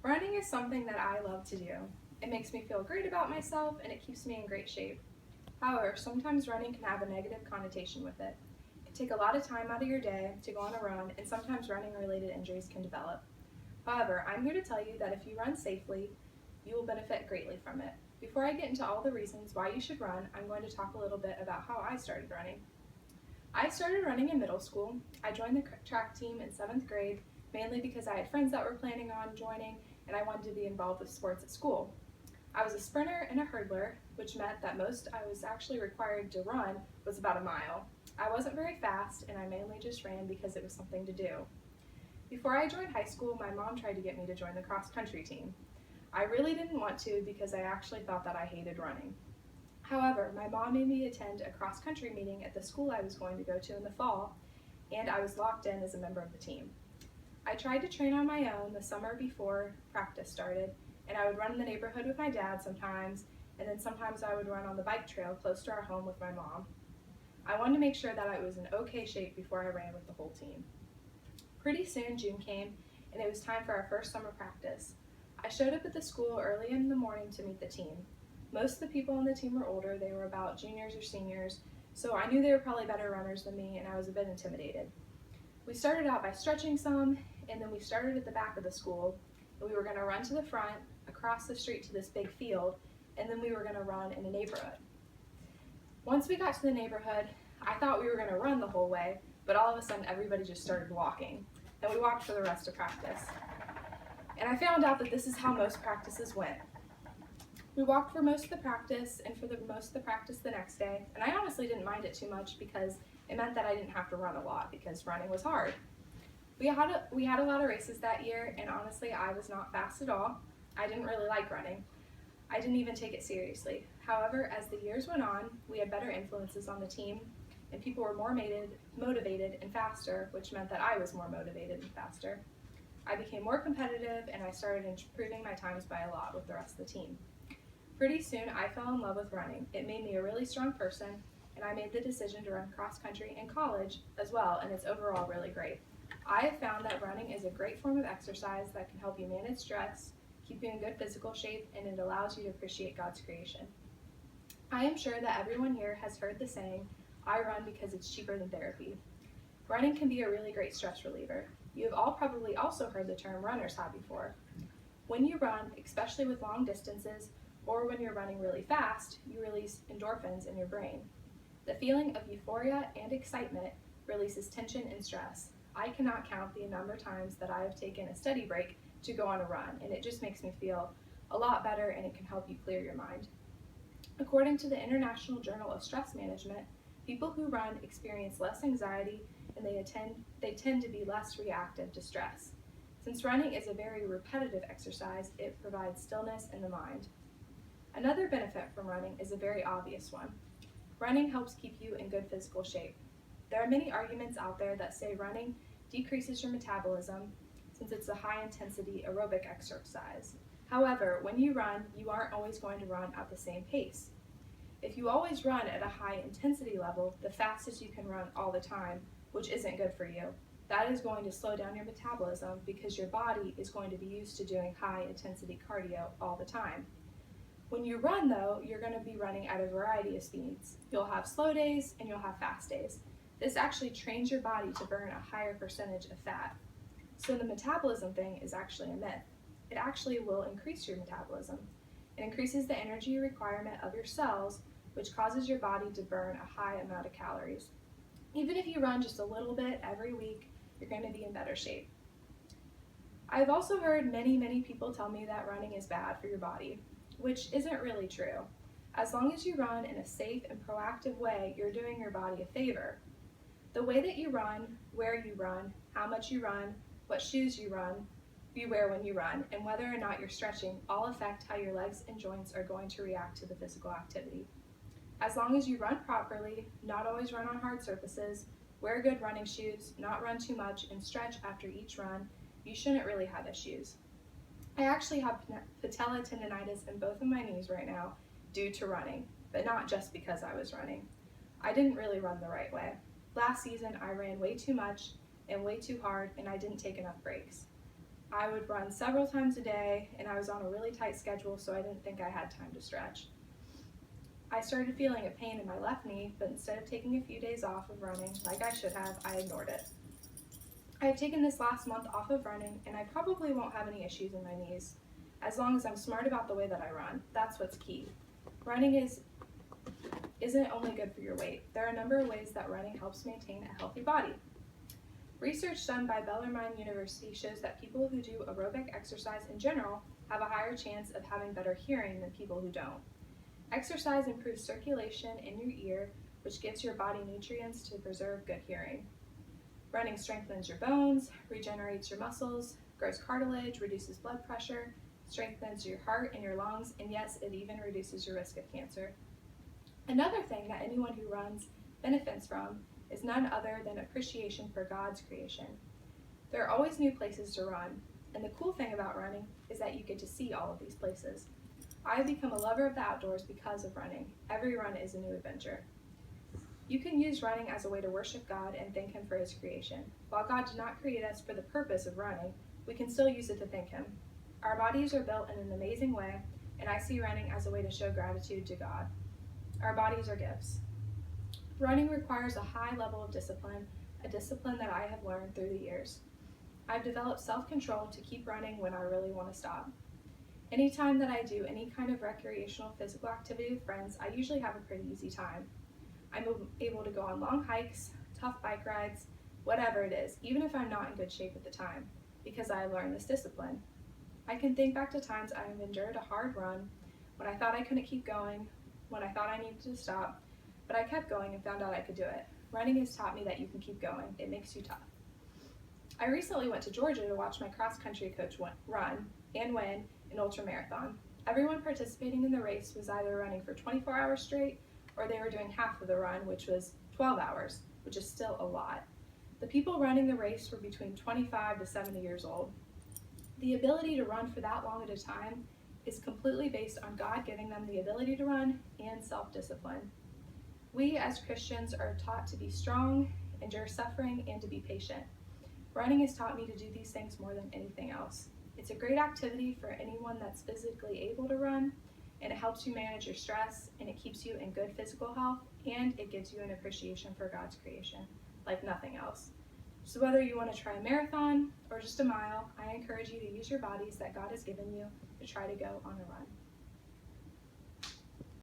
Running is something that I love to do. It makes me feel great about myself and it keeps me in great shape. However, sometimes running can have a negative connotation with it. It can take a lot of time out of your day to go on a run, and sometimes running related injuries can develop. However, I'm here to tell you that if you run safely, you will benefit greatly from it. Before I get into all the reasons why you should run, I'm going to talk a little bit about how I started running. I started running in middle school. I joined the track team in 7th grade, mainly because I had friends that were planning on joining and I wanted to be involved with sports at school. I was a sprinter and a hurdler, which meant that most I was actually required to run was about a mile. I wasn't very fast and I mainly just ran because it was something to do. Before I joined high school, my mom tried to get me to join the cross country team. I really didn't want to because I actually thought that I hated running. However, my mom made me attend a cross-country meeting at the school I was going to go to in the fall, and I was locked in as a member of the team. I tried to train on my own the summer before practice started, and I would run in the neighborhood with my dad sometimes, and then sometimes I would run on the bike trail close to our home with my mom. I wanted to make sure that I was in okay shape before I ran with the whole team. Pretty soon June came, and it was time for our first summer practice. I showed up at the school early in the morning to meet the team. Most of the people on the team were older. They were about juniors or seniors, so I knew they were probably better runners than me, and I was a bit intimidated. We started out by stretching some, and then we started at the back of the school, and we were going to run to the front, across the street to this big field, and then we were going to run in a neighborhood. Once we got to the neighborhood, I thought we were going to run the whole way, but all of a sudden everybody just started walking, and we walked for the rest of practice. And I found out that this is how most practices went. We walked for most of the practice and for most of the practice the next day, and I honestly didn't mind it too much because it meant that I didn't have to run a lot because running was hard. We had a lot of races that year, and honestly I was not fast at all. I didn't really like running. I didn't even take it seriously. However, as the years went on, we had better influences on the team, and people were more motivated and faster, which meant that I was more motivated and faster. I became more competitive, and I started improving my times by a lot with the rest of the team. Pretty soon, I fell in love with running. It made me a really strong person, and I made the decision to run cross country in college as well, and it's overall really great. I have found that running is a great form of exercise that can help you manage stress, keep you in good physical shape, and it allows you to appreciate God's creation. I am sure that everyone here has heard the saying, "I run because it's cheaper than therapy." Running can be a really great stress reliever. You have all probably also heard the term runner's high before. When you run, especially with long distances, or when you're running really fast, you release endorphins in your brain. The feeling of euphoria and excitement releases tension and stress. I cannot count the number of times that I have taken a study break to go on a run, and it just makes me feel a lot better, and it can help you clear your mind. According to the International Journal of Stress Management, people who run experience less anxiety, and they tend to be less reactive to stress. Since running is a very repetitive exercise, it provides stillness in the mind. Another benefit from running is a very obvious one. Running helps keep you in good physical shape. There are many arguments out there that say running decreases your metabolism since it's a high-intensity aerobic exercise. However, when you run, you aren't always going to run at the same pace. If you always run at a high-intensity level, the fastest you can run all the time, which isn't good for you, that is going to slow down your metabolism because your body is going to be used to doing high-intensity cardio all the time. When you run, though, you're going to be running at a variety of speeds. You'll have slow days and you'll have fast days. This actually trains your body to burn a higher percentage of fat. So the metabolism thing is actually a myth. It actually will increase your metabolism. It increases the energy requirement of your cells, which causes your body to burn a high amount of calories. Even if you run just a little bit every week, you're going to be in better shape. I've also heard many people tell me that running is bad for your body, which isn't really true. As long as you run in a safe and proactive way, you're doing your body a favor. The way that you run, where you run, how much you run, what shoes you wear when you run, and whether or not you're stretching all affect how your legs and joints are going to react to the physical activity. As long as you run properly, not always run on hard surfaces, wear good running shoes, not run too much, and stretch after each run, you shouldn't really have issues. I actually have patella tendonitis in both of my knees right now due to running, but not just because I was running. I didn't really run the right way. Last season, I ran way too much and way too hard, and I didn't take enough breaks. I would run several times a day, and I was on a really tight schedule, so I didn't think I had time to stretch. I started feeling a pain in my left knee, but instead of taking a few days off of running, like I should have, I ignored it. I have taken this last month off of running, and I probably won't have any issues in my knees, as long as I'm smart about the way that I run. That's what's key. Running isn't only good for your weight. There are a number of ways that running helps maintain a healthy body. Research done by Bellarmine University shows that people who do aerobic exercise in general have a higher chance of having better hearing than people who don't. Exercise improves circulation in your ear, which gives your body nutrients to preserve good hearing. Running strengthens your bones, regenerates your muscles, grows cartilage, reduces blood pressure, strengthens your heart and your lungs, and yes, it even reduces your risk of cancer. Another thing that anyone who runs benefits from is none other than appreciation for God's creation. There are always new places to run, and the cool thing about running is that you get to see all of these places. I have become a lover of the outdoors because of running. Every run is a new adventure. You can use running as a way to worship God and thank Him for His creation. While God did not create us for the purpose of running, we can still use it to thank Him. Our bodies are built in an amazing way, and I see running as a way to show gratitude to God. Our bodies are gifts. Running requires a high level of discipline, a discipline that I have learned through the years. I've developed self-control to keep running when I really want to stop. Anytime that I do any kind of recreational physical activity with friends, I usually have a pretty easy time. I'm able to go on long hikes, tough bike rides, whatever it is, even if I'm not in good shape at the time, because I learned this discipline. I can think back to times I have endured a hard run, when I thought I couldn't keep going, when I thought I needed to stop, but I kept going and found out I could do it. Running has taught me that you can keep going. It makes you tough. I recently went to Georgia to watch my cross-country coach run and win an ultramarathon. Everyone participating in the race was either running for 24 hours straight, or they were doing half of the run, which was 12 hours, which is still a lot. The people running the race were between 25 to 70 years old. The ability to run for that long at a time is completely based on God giving them the ability to run and self-discipline. We as Christians are taught to be strong, endure suffering, and to be patient. Running has taught me to do these things more than anything else. It's a great activity for anyone that's physically able to run, and it helps you manage your stress, and it keeps you in good physical health, and it gives you an appreciation for God's creation, like nothing else. So whether you want to try a marathon or just a mile, I encourage you to use your bodies that God has given you to try to go on a run.